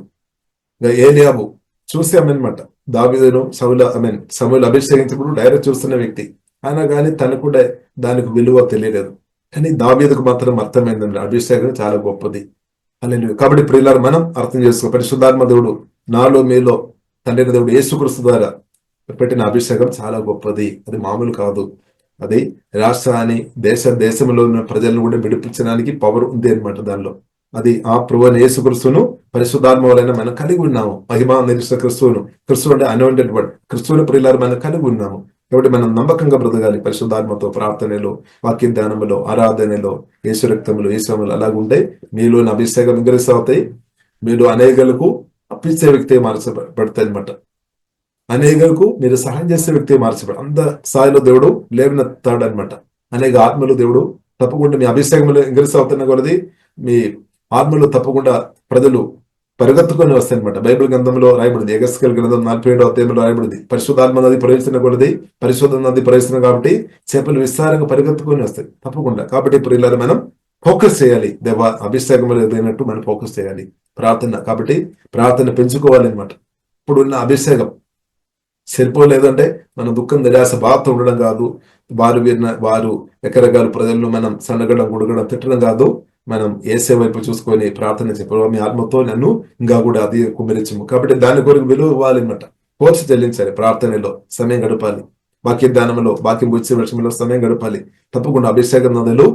ఏలియాబు చూసామన్నమాట, దావీదును సమూయేలు అభిషేకించినప్పుడు డైరెక్ట్ చూస్తున్న వ్యక్తి అయినా కానీ తనకు కూడా దానికి విలువ తెలియలేదు. కానీ దావీదుకు మాత్రం అర్థమైందండి, అభిషేకం చాలా గొప్పది. హల్లెలూయా. కాబట్టి ప్రియులారా మనం అర్థం చేసుకో, పరిశుద్ధాత్మ దేవుడు నాలో మీలో తండ్రి దేవుడు యేసుక్రీస్తు ద్వారా పెట్టిన అభిషేకం చాలా గొప్పది. అది మామూలు కాదు. అది రాష్ట్రాన్ని, దేశంలో ఉన్న ప్రజలను కూడా విడిపించడానికి పవర్ ఉంది అనమాట దానిలో. అది ఆ ప్రభువైన యేసుక్రీస్తును పరిశుద్ధాత్మ వలన మనం కలిగి ఉన్నాము. మహిమా నిరీక్షణ క్రిస్తువు అంటే అనాయింటెడ్ వన్, క్రిస్తువుని ప్రియులారా మనం కలిగి ఉన్నాము. కాబట్టి మనం నమ్మకంగా బ్రతకాలి. పరిశుద్ధాత్మతో ప్రార్థనలో, వాక్య ధ్యానంలో, ఆరాధనలో, యేసు రక్తములు, యేసుములు అలాగుంటే మీలోని అభిషేకం ఇంగ్రెస్ అవుతాయి. మీరు అనేకలకు అప్పించే వ్యక్తి మార్చబడతాయి అనమాట. అనేకలకు మీరు సహాయం చేసే వ్యక్తి మార్చబడి అంత స్థాయిలో దేవుడు లేవనెత్తాడు అనమాట. అనేక ఆత్మలు దేవుడు తప్పకుండా మీ అభిషేకంలో ఇంగ్రెస్ అవుతున్న కొలది మీ ఆత్మలో తప్పకుండా ప్రజలు పరిగెత్తుకొని వస్తాయి అనమాట. బైబిల్ గ్రంథంలో రాయబడింది, యెహెజ్కేలు గ్రంథం 47వ అధ్యాయంలో రాయబడింది, పరిశుద్ధాత్మ నది ప్రవేశిస్తున్న కొలది, పరిశుద్ధ నది ప్రవేశిస్తున్న కాబట్టి చేపలు విస్తారంగా పరిగెత్తుకొని వస్తాయి తప్పకుండా. కాబట్టి ఇప్పుడు ఇలా మనం ఫోకస్ చేయాలి. దేవ అభిషేకంలో ఎదిగినట్టు మనం ఫోకస్ చేయాలి. ప్రార్థన, కాబట్టి ప్రార్థన పెంచుకోవాలి అనమాట. ఇప్పుడున్న అభిషేకం సరిపోలేదంటే మన దుఃఖం, నిరాశ, బాధతో ఉండడం కాదు. వారు రకరకాల ప్రజలను మనం సన్నగడం, గుడగడం, తిట్టడం కాదు. మనం ఏసే వైపు చూసుకొని ప్రార్థన చెప్పడం, మీ ఆత్మతో నన్ను ఇంకా కూడా అది కుమరించము. కాబట్టి దాని కొరకు విలువ ఇవ్వాలి అన్నమాట. పోల్చి చెల్లించాలి, ప్రార్థనలో సమయం గడపాలి, వాక్య ధ్యానంలో, వాక్యం గుర్చే విషయంలో సమయం గడపాలి. తప్పకుండా అభిషేక నదులు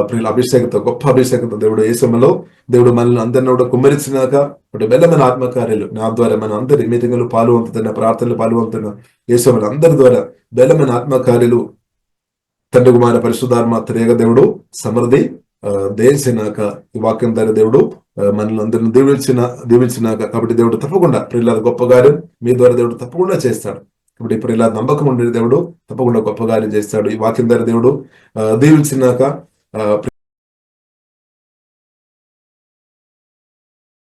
ప్రియుల అభిషేకంతో, గొప్ప అభిషేకంతో దేవుడు ఏ సమయంలో దేవుడు మనల్ని అందరిని కూడా కుమ్మరించినాక ఇప్పుడు బెల్లమైన ఆత్మకార్యాలు నా ద్వారా మన అందరి మీటింగ్లు పాల్గొంటున్న, ప్రార్థనలు పాల్గొంటున్న ఏ సమయంలో అందరి ద్వారా బెల్లమైన ఆత్మకార్యాలు తండ్రి కుమార పరిశుద్ధాత్మ త్రియేక దేవుడు సమృద్ధి దేశినాక ఈ వాక్యం ద్వారా దేవుడు మనల్ని అందరిని దీవించినాక కాబట్టి దేవుడు తప్పకుండా ప్రియుల గొప్ప కార్యం మీ ద్వారా దేవుడు తప్పకుండా చేస్తాడు. ఇప్పుడు ఇప్పుడు ఇలా నమ్మకం ఉండే దేవుడు తప్పకుండా గొప్ప కార్యం చేస్తాడు. ఈ వాక్యం ద్వారా దేవుడు దీవించినాక